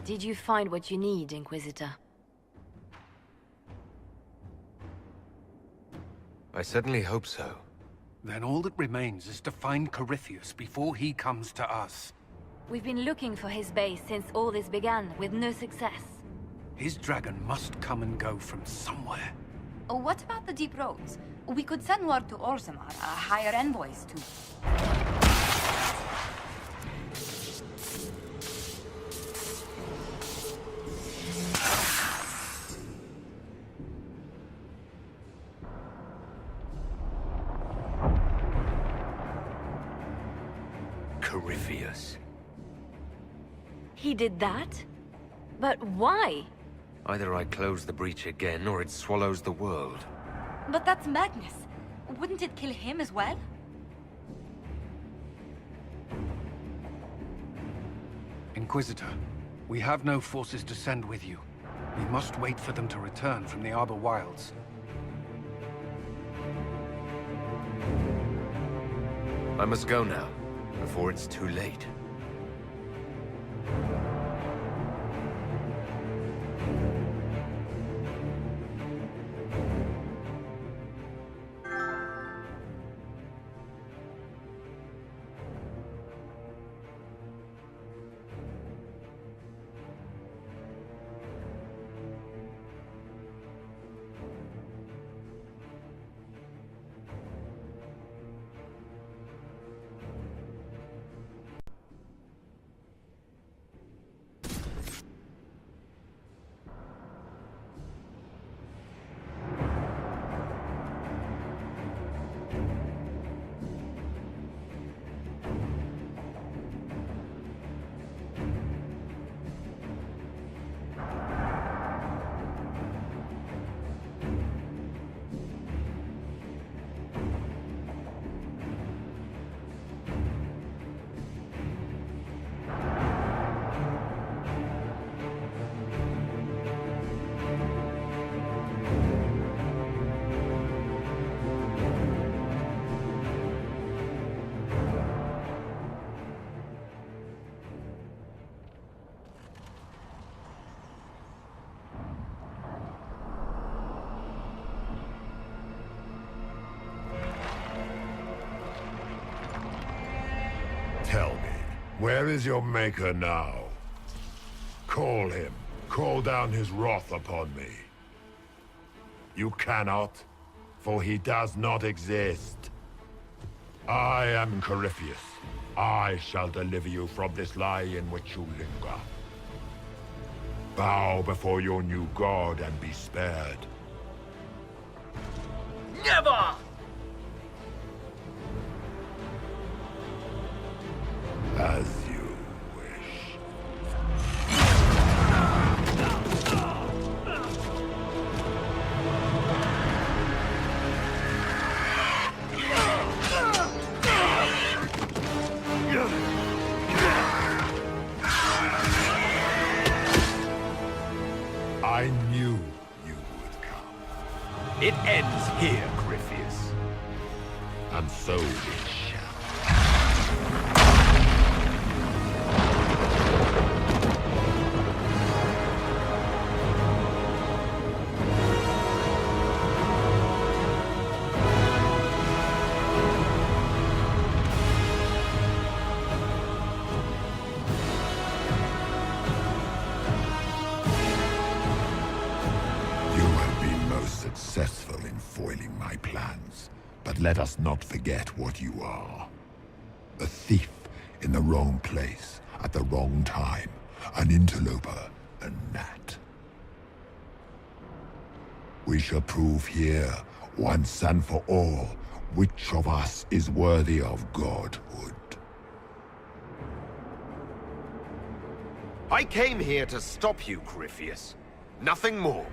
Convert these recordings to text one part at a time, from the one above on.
Did you find what you need, Inquisitor? I certainly hope so. Then all that remains is to find Corypheus before he comes to us. We've been looking for his base since all this began, with no success. His dragon must come and go from somewhere. Oh, what about the deep roads? We could send word to Orzammar, hire envoys to... Corypheus. He did that? But why? Either I close the breach again, or it swallows the world. But that's Magnus. Wouldn't it kill him as well? Inquisitor, we have no forces to send with you. We must wait for them to return from the Arbor Wilds. I must go now, before it's too late. Tell me, where is your maker now? Call him. Call down his wrath upon me. You cannot, for he does not exist. I am Corypheus. I shall deliver you from this lie in which you linger. Bow before your new god and be spared. Never! As you wish. I knew you would come. It ends here, Corypheus. And so it shall. Successful in foiling my plans, but let us not forget what you are. A thief in the wrong place at the wrong time, an interloper, a gnat. We shall prove here, once and for all, which of us is worthy of godhood. I came here to stop you, Corypheus. Nothing more.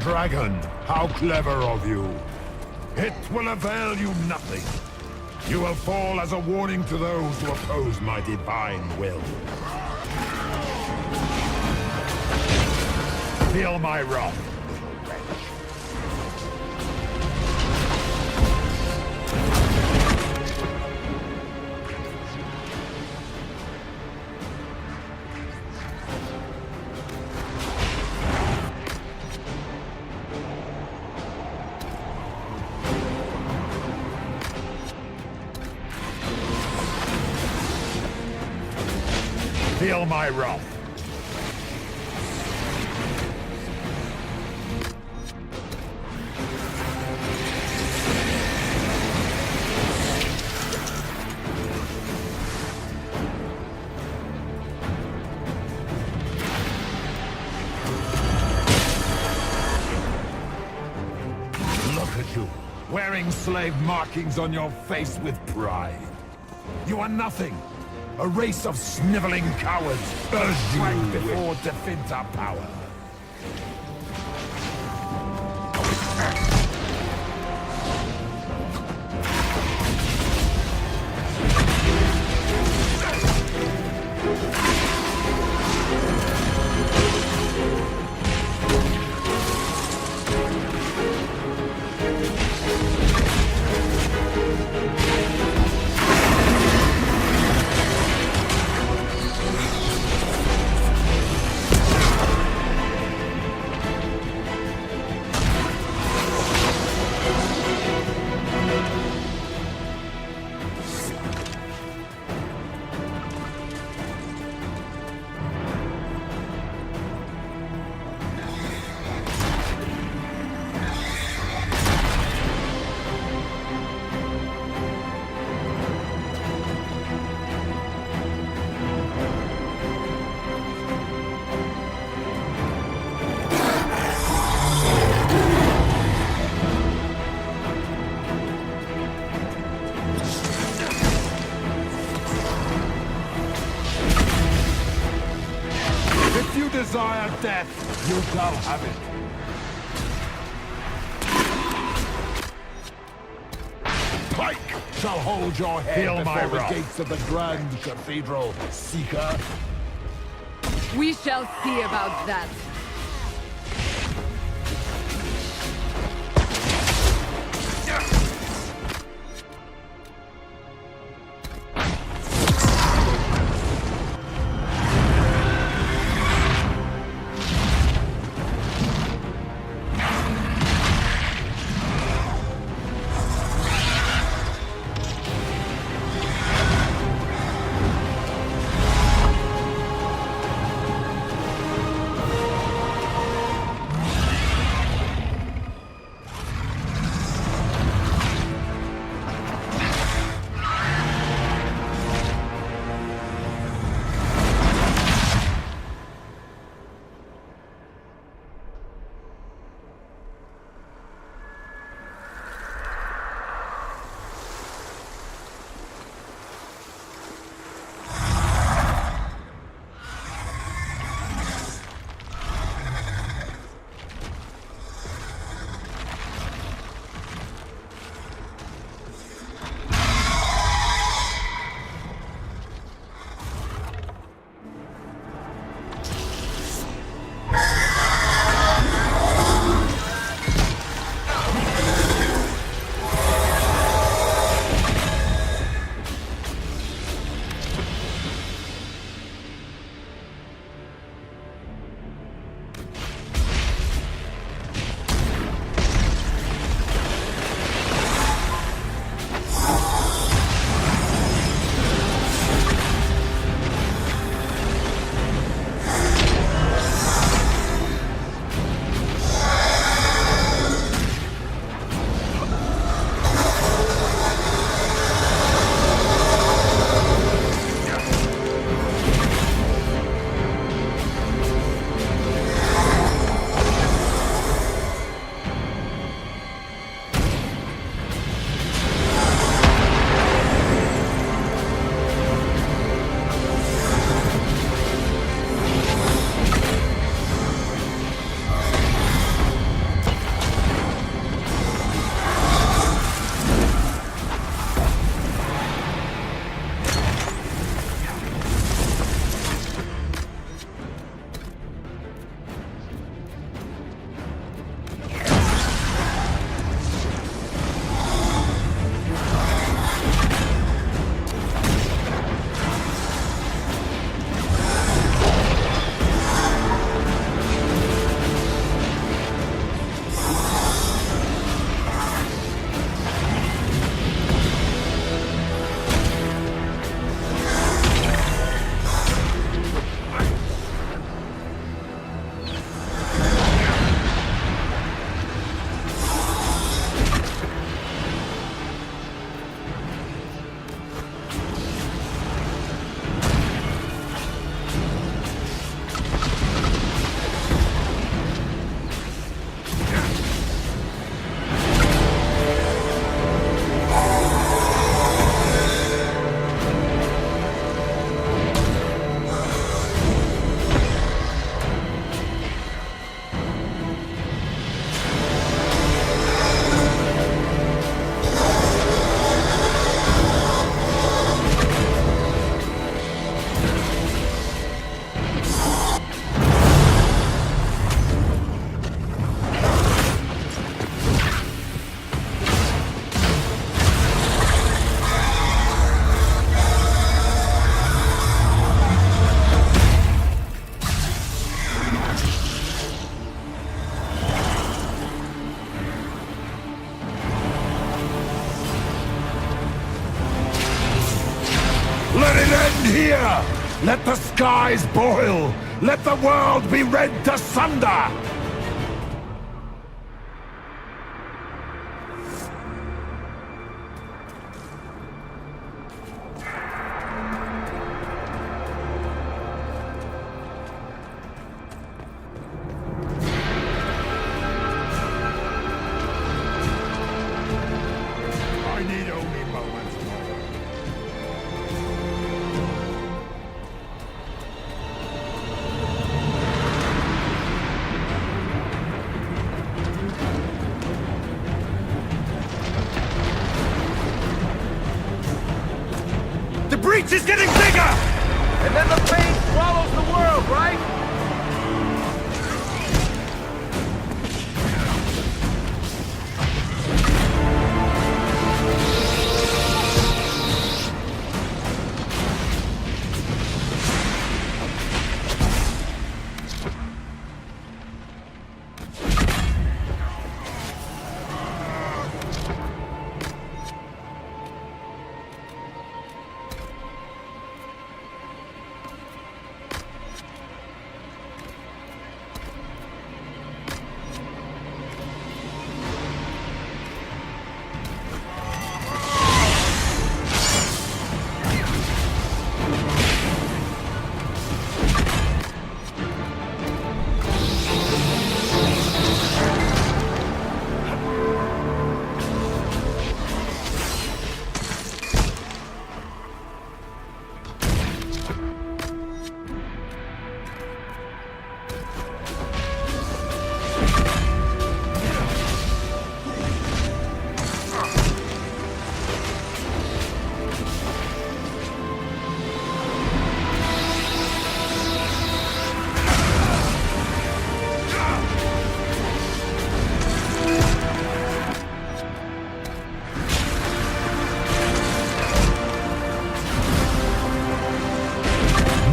Dragon, how clever of you. It will avail you nothing. You will fall as a warning to those who oppose my divine will. Feel my wrath, little wretch. Feel my wrath. Look at you, wearing slave markings on your face with pride. You are nothing. A race of sniveling cowards urged you before Definta power. If you desire death, you shall have it. Pike shall hold your head before the gates of the Grand Cathedral, Seeker. We shall see about that. it end here! Let the skies boil! Let the world be rent asunder! I need only moments more. The breach is getting bigger! And then the pain swallows the world, right?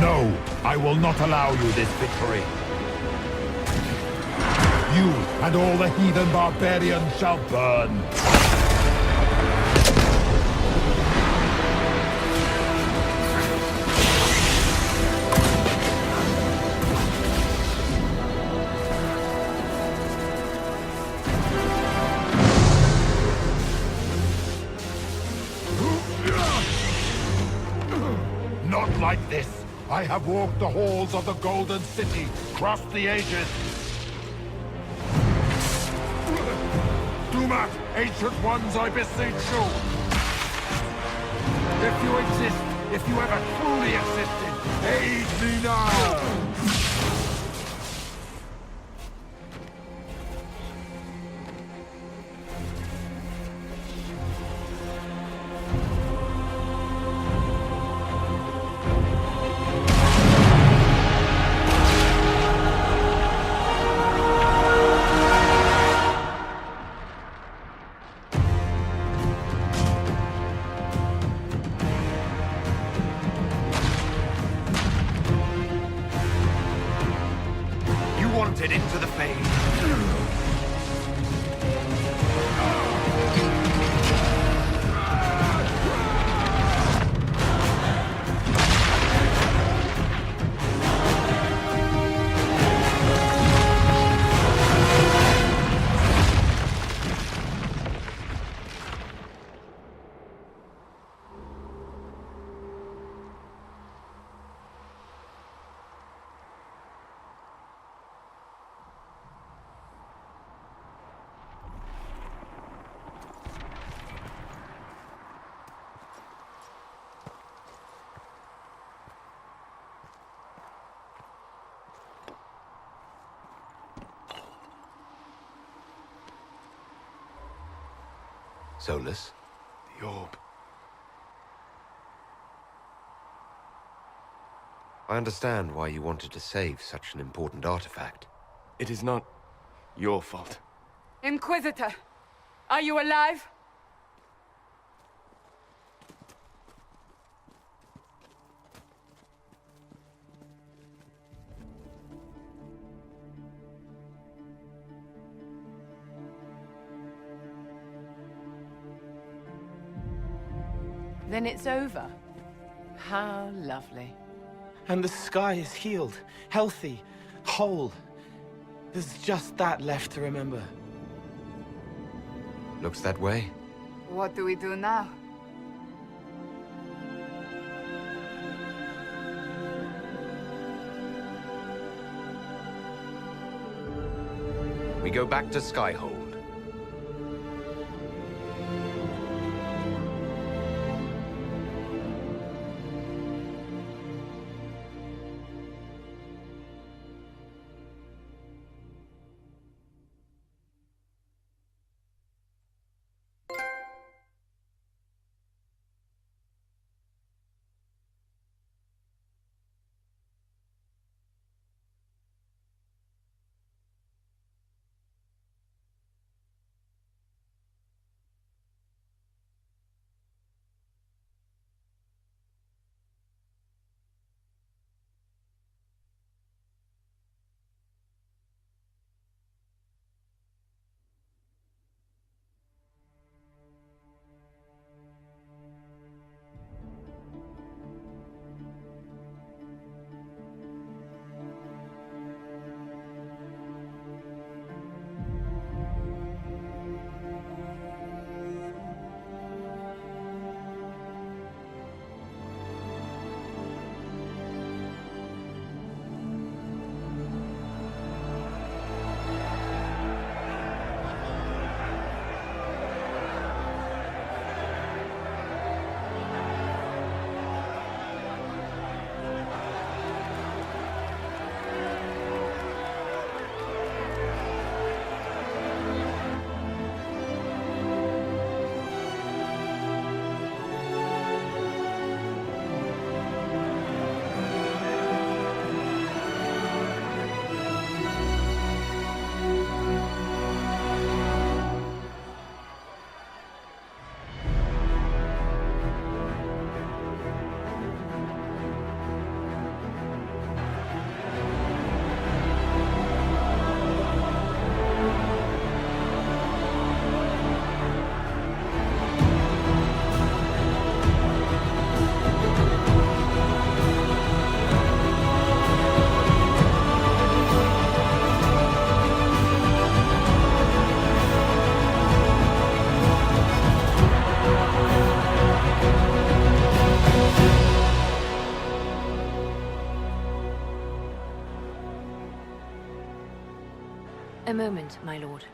No, I will not allow you this victory. You and all the heathen barbarians shall burn. Not like this. I have walked the halls of the Golden City, crossed the ages. Do not, ancient ones, I beseech you. If you exist, if you ever truly existed, aid me now! Wanted into the fade. Solus? The orb. I understand why you wanted to save such an important artifact. It is not your fault. Inquisitor, are you alive? Then it's over. How lovely. And the sky is healed, healthy, whole. There's just that left to remember. Looks that way. What do we do now? We go back to Skyhold. A moment, my lord.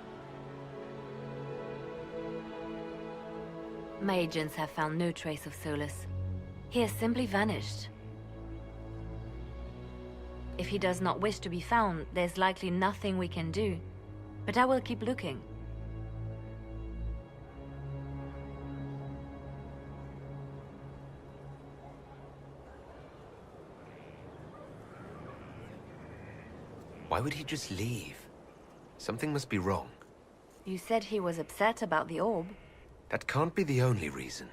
My agents have found no trace of Solus. He has simply vanished. If he does not wish to be found, there's likely nothing we can do. But I will keep looking. Why would he just leave? Something must be wrong. You said he was upset about the orb. That can't be the only reason.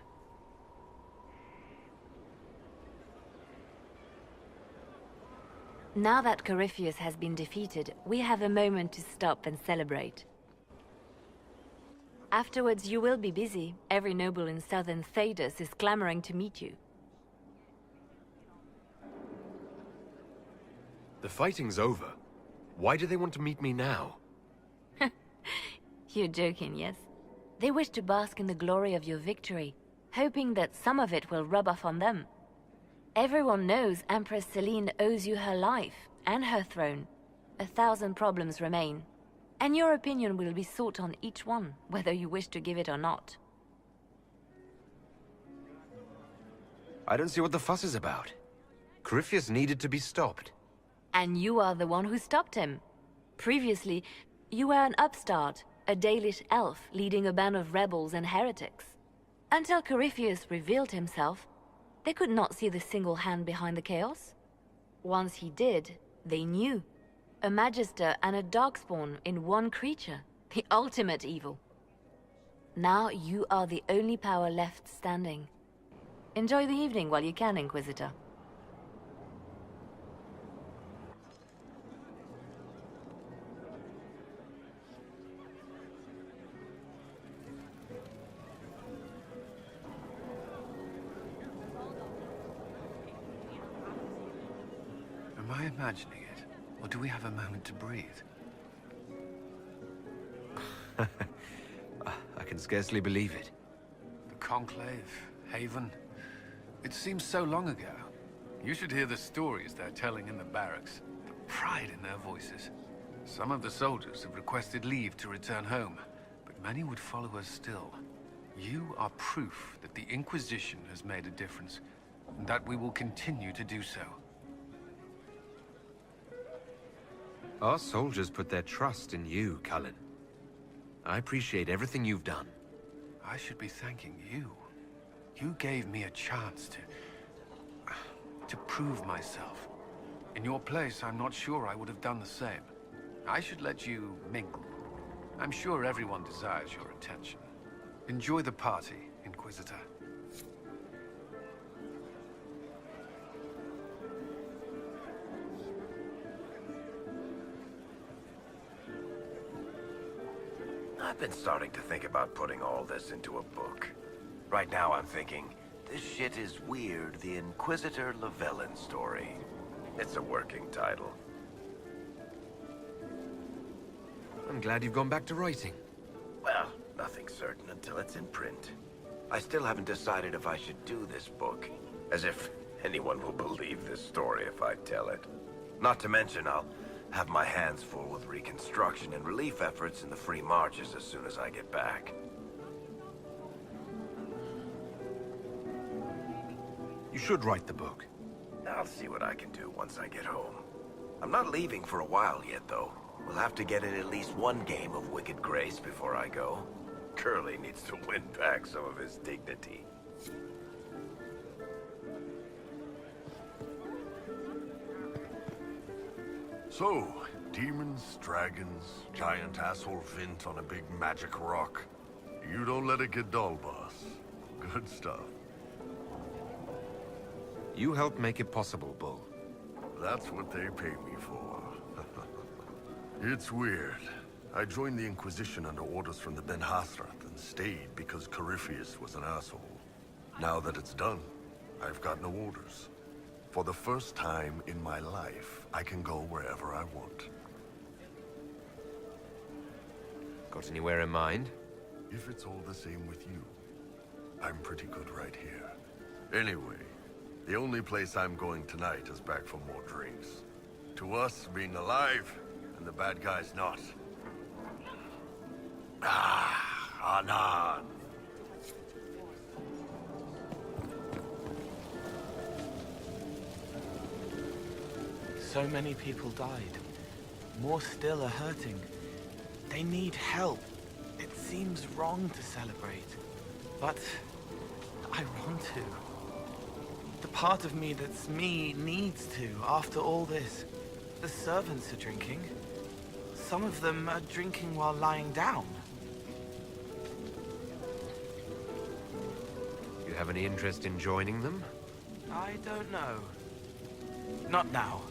Now that Corypheus has been defeated, we have a moment to stop and celebrate. Afterwards, you will be busy. Every noble in southern Thedas is clamoring to meet you. The fighting's over. Why do they want to meet me now? You're joking, yes? They wish to bask in the glory of your victory, hoping that some of it will rub off on them. Everyone knows Empress Celine owes you her life and her throne. 1,000 problems remain, and your opinion will be sought on each one, whether you wish to give it or not. I don't see what the fuss is about. Corypheus needed to be stopped. And you are the one who stopped him. Previously, you were an upstart, a Dalish elf leading a band of rebels and heretics. Until Corypheus revealed himself, they could not see the single hand behind the chaos. Once he did, they knew. A Magister and a Darkspawn in one creature, the ultimate evil. Now you are the only power left standing. Enjoy the evening while you can, Inquisitor. I imagining it? Or do we have a moment to breathe? I can scarcely believe it. The Conclave, Haven. It seems so long ago. You should hear the stories they're telling in the barracks. The pride in their voices. Some of the soldiers have requested leave to return home, but many would follow us still. You are proof that the Inquisition has made a difference, and that we will continue to do so. Our soldiers put their trust in you, Cullen. I appreciate everything you've done. I should be thanking you. You gave me a chance to prove myself. In your place, I'm not sure I would have done the same. I should let you mingle. I'm sure everyone desires your attention. Enjoy the party, Inquisitor. I've been starting to think about putting all this into a book. Right now I'm thinking, this shit is weird, the Inquisitor Llewellyn story. It's a working title. I'm glad you've gone back to writing. Well, nothing's certain until it's in print. I still haven't decided if I should do this book. As if anyone will believe this story if I tell it. Not to mention, I'll have my hands full with reconstruction and relief efforts in the Free Marches as soon as I get back. You should write the book. I'll see what I can do once I get home. I'm not leaving for a while yet, though. We'll have to get in at least one game of Wicked Grace before I go. Curly needs to win back some of his dignity. So, demons, dragons, giant asshole Vint on a big magic rock. You don't let it get dull, boss. Good stuff. You helped make it possible, Bull. That's what they pay me for. It's weird. I joined the Inquisition under orders from the Ben Hathrath and stayed because Corypheus was an asshole. Now that it's done, I've got no orders. For the first time in my life, I can go wherever I want. Got anywhere in mind? If it's all the same with you, I'm pretty good right here. Anyway, the only place I'm going tonight is back for more drinks. To us, being alive, and the bad guys not. Anan. So many people died. More still are hurting. They need help. It seems wrong to celebrate, but I want to. The part of me that's me needs to, after all this. The servants are drinking. Some of them are drinking while lying down. You have any interest in joining them? I don't know. Not now.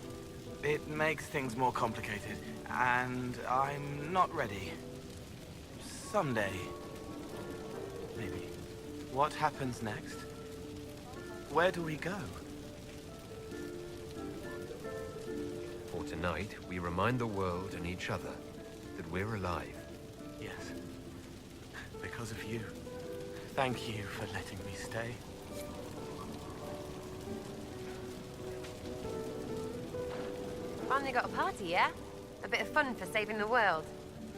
It makes things more complicated, and I'm not ready. Someday. Maybe. What happens next? Where do we go? For tonight, we remind the world and each other that we're alive. Yes. Because of you. Thank you for letting me stay. Finally got a party, yeah? A bit of fun for saving the world.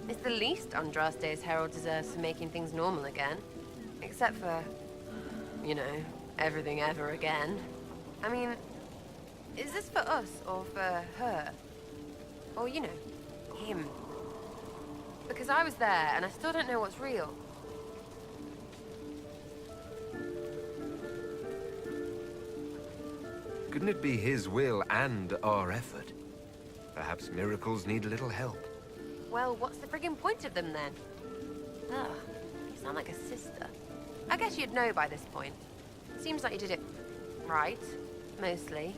It's the least Andraste's Herald deserves for making things normal again. Except for, you know, everything ever again. I mean, is this for us or for her? Or, you know, him? Because I was there and I still don't know what's real. Couldn't it be his will and our effort? Perhaps miracles need a little help. Well, what's the friggin' point of them then? Ugh, you sound like a sister. I guess you'd know by this point. Seems like you did it right, mostly.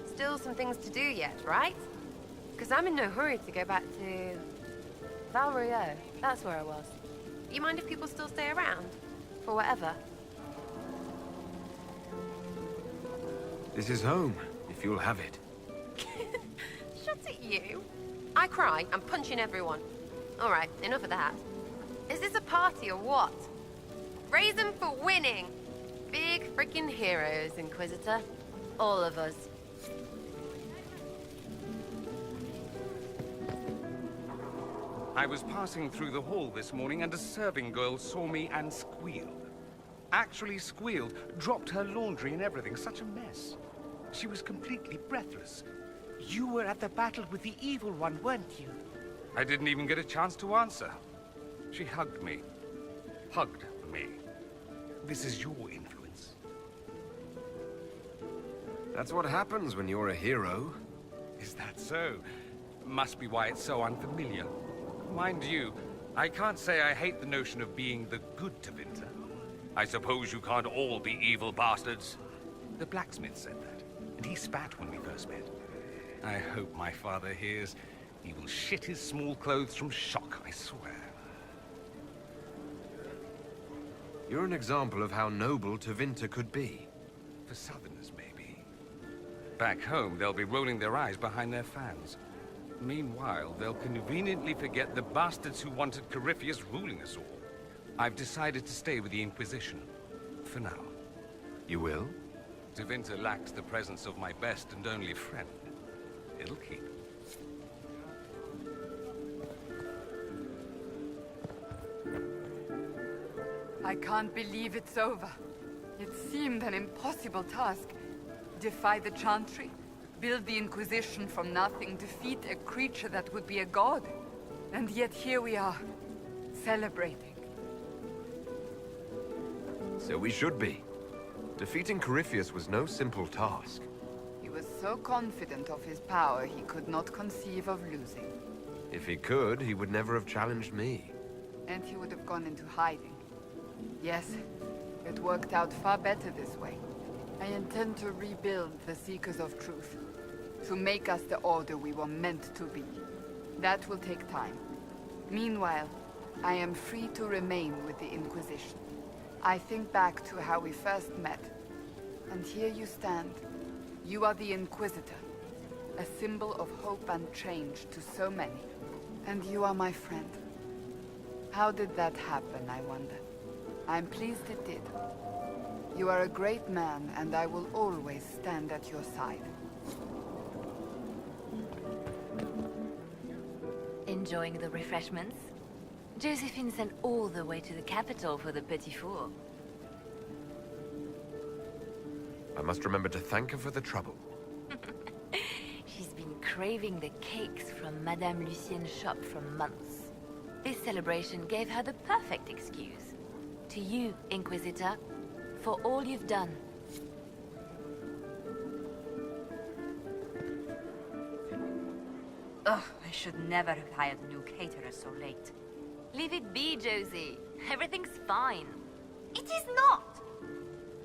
Still some things to do yet, right? Because I'm in no hurry to go back to Val Royeaux. That's where I was. You mind if people still stay around? For whatever? This is home, if you'll have it. shot at you? I cry, I'm punching everyone. All right, enough of that. Is this a party or what? Raise them for winning! Big freaking heroes, Inquisitor. All of us. I was passing through the hall this morning and a serving girl saw me and squealed. Actually squealed, dropped her laundry and everything, such a mess. She was completely breathless. You were at the battle with the evil one, weren't you? I didn't even get a chance to answer. She hugged me. Hugged me. This is your influence. That's what happens when you're a hero. Is that so? Must be why it's so unfamiliar. Mind you, I can't say I hate the notion of being the good Tevinter. I suppose you can't all be evil bastards. The blacksmith said that, and he spat when we first met. I hope my father hears. He will shit his small clothes from shock, I swear. You're an example of how noble Tevinter could be. For Southerners, maybe. Back home, they'll be rolling their eyes behind their fans. Meanwhile, they'll conveniently forget the bastards who wanted Corypheus ruling us all. I've decided to stay with the Inquisition. For now. You will? Tevinter lacks the presence of my best and only friend. It'll keep. I can't believe it's over. It seemed an impossible task. Defy the Chantry, build the Inquisition from nothing, defeat a creature that would be a god. And yet here we are, celebrating. So we should be. Defeating Corypheus was no simple task. He was so confident of his power, he could not conceive of losing. If he could, he would never have challenged me. And he would have gone into hiding. Yes, it worked out far better this way. I intend to rebuild the Seekers of Truth. To make us the Order we were meant to be. That will take time. Meanwhile, I am free to remain with the Inquisition. I think back to how we first met. And here you stand. You are the Inquisitor. A symbol of hope and change to so many. And you are my friend. How did that happen, I wonder? I'm pleased it did. You are a great man, and I will always stand at your side. Enjoying the refreshments? Josephine sent all the way to the capital for the Petit Four. I must remember to thank her for the trouble. She's been craving the cakes from Madame Lucien's shop for months. This celebration gave her the perfect excuse. To you, Inquisitor, for all you've done. Ugh, I should never have hired a new caterer so late. Leave it be, Josie. Everything's fine. It is not!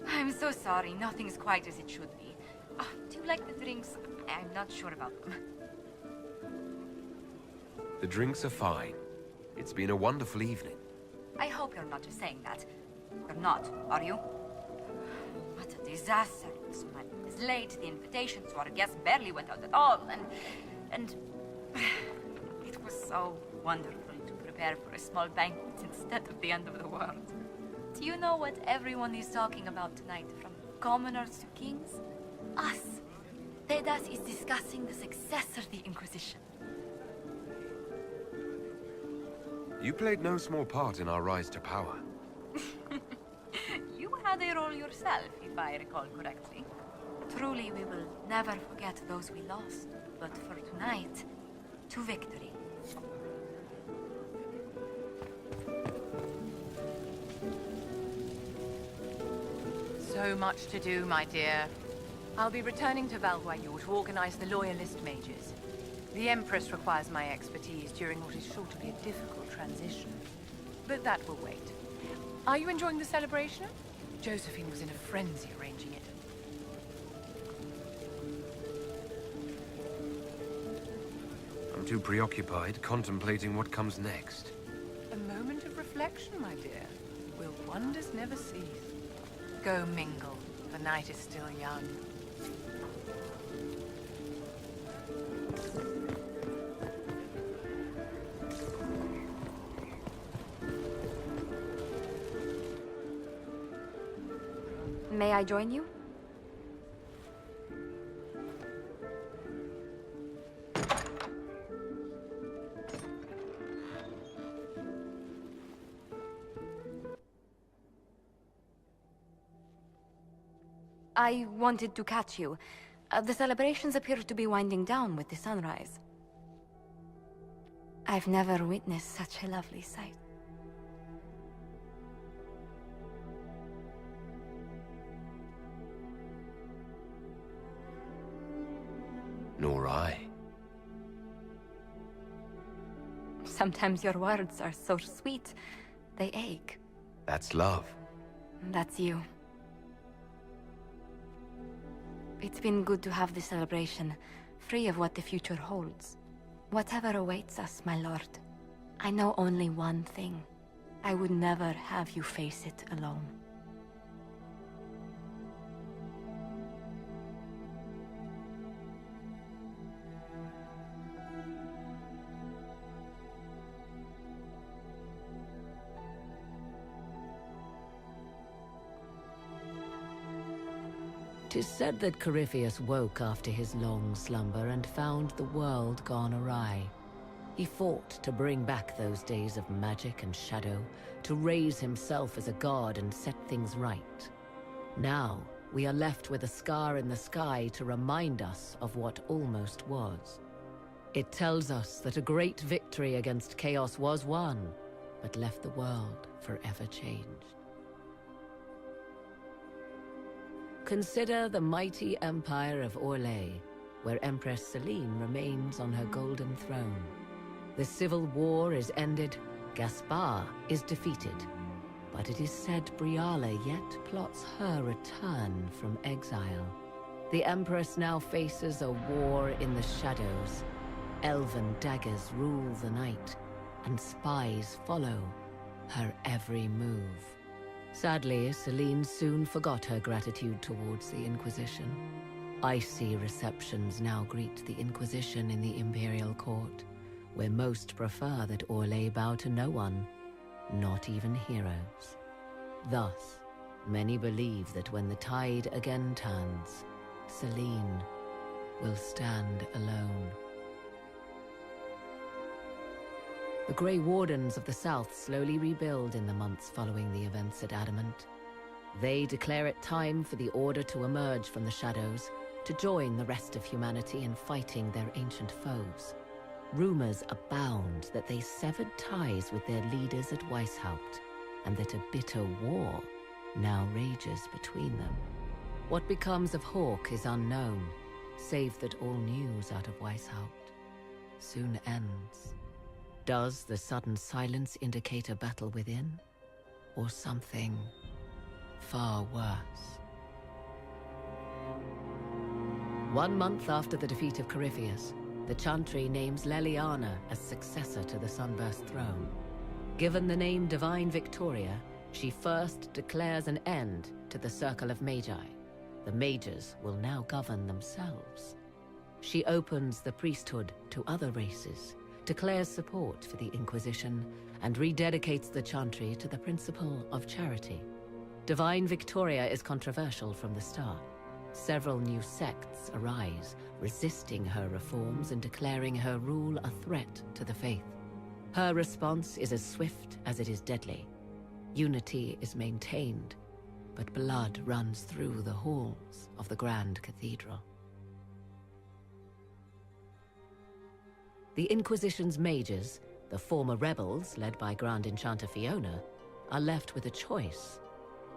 I'm so sorry, nothing's quite as it should be. Oh, do you like the drinks? I'm not sure about them. The drinks are fine. It's been a wonderful evening. I hope you're not just saying that. You're not, are you? What a disaster. So much was late, the invitation to our guests barely went out at all, and... It was so wonderful to prepare for a small banquet instead of the end of the world. Do you know what everyone is talking about tonight, from commoners to kings? Us. Thedas is discussing the success of the Inquisition. You played no small part in our rise to power. You had a role yourself, if I recall correctly. Truly, we will never forget those we lost. But for tonight, to victory. So much to do, my dear. I'll be returning to Val Guayu to organize the Loyalist Mages. The Empress requires my expertise during what is sure to be a difficult transition. But that will wait. Are you enjoying the celebration? Josephine was in a frenzy arranging it. I'm too preoccupied contemplating what comes next. A moment of reflection, my dear. Will wonders never cease? Go mingle. The night is still young. May I join you? I wanted to catch you. The celebrations appear to be winding down with the sunrise. I've never witnessed such a lovely sight. Nor I. Sometimes your words are so sweet, they ache. That's love. That's you. It's been good to have this celebration, free of what the future holds. Whatever awaits us, my lord, I know only one thing. I would never have you face it alone. Tis said that Corypheus woke after his long slumber and found the world gone awry. He fought to bring back those days of magic and shadow, to raise himself as a god and set things right. Now, we are left with a scar in the sky to remind us of what almost was. It tells us that a great victory against chaos was won, but left the world forever changed. Consider the mighty empire of Orlais, where Empress Celine remains on her golden throne. The civil war is ended, Gaspar is defeated, but it is said Briala yet plots her return from exile. The Empress now faces a war in the shadows. Elven daggers rule the night, and spies follow her every move. Sadly, Celine soon forgot her gratitude towards the Inquisition. Icy receptions now greet the Inquisition in the Imperial Court, where most prefer that Orlais bow to no one, not even heroes. Thus, many believe that when the tide again turns, Celine will stand alone. The Grey Wardens of the South slowly rebuild in the months following the events at Adamant. They declare it time for the Order to emerge from the shadows, to join the rest of humanity in fighting their ancient foes. Rumors abound that they severed ties with their leaders at Weishaupt, and that a bitter war now rages between them. What becomes of Hawke is unknown, save that all news out of Weishaupt soon ends. Does the sudden silence indicate a battle within, or something far worse? 1 month after the defeat of Corypheus, the Chantry names Leliana as successor to the Sunburst throne. Given the name Divine Victoria, she first declares an end to the Circle of Magi. The Mages will now govern themselves. She opens the priesthood to other races, declares support for the Inquisition, and rededicates the Chantry to the principle of charity. Divine Victoria is controversial from the start. Several new sects arise, resisting her reforms and declaring her rule a threat to the faith. Her response is as swift as it is deadly. Unity is maintained, but blood runs through the halls of the Grand Cathedral. The Inquisition's mages, the former rebels led by Grand Enchanter Fiona, are left with a choice.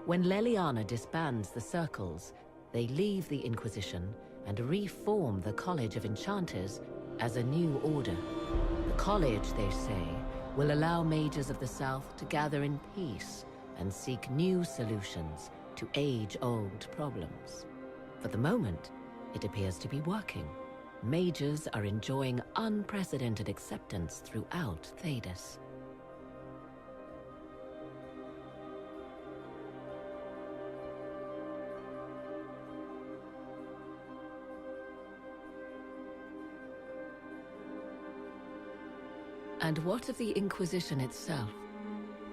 When Leliana disbands the circles, they leave the Inquisition and reform the College of Enchanters as a new order. The college, they say, will allow mages of the South to gather in peace and seek new solutions to age-old problems. For the moment, it appears to be working. Mages are enjoying unprecedented acceptance throughout Thedas. And what of the Inquisition itself?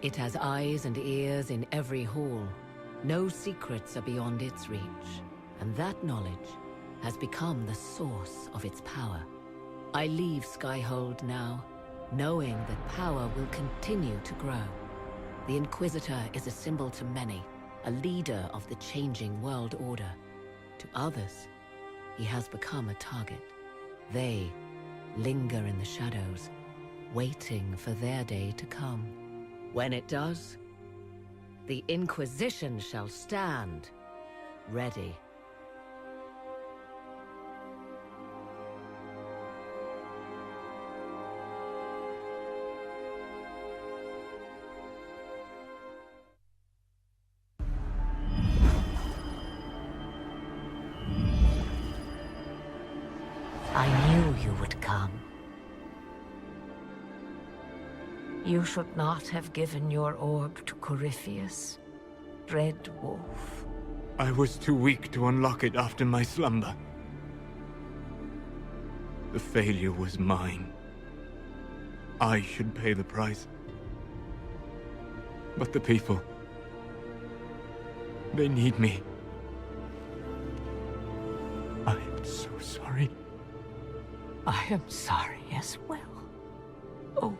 It has eyes and ears in every hall. No secrets are beyond its reach. And that knowledge has become the source of its power. I leave Skyhold now, knowing that power will continue to grow. The Inquisitor is a symbol to many, a leader of the changing world order. To others, he has become a target. They linger in the shadows, waiting for their day to come. When it does, the Inquisition shall stand, ready. I knew you would come. You should not have given your orb to Corypheus, Red Wolf. I was too weak to unlock it after my slumber. The failure was mine. I should pay the price. But the people... they need me. I am so sorry. I am sorry as well. Oh,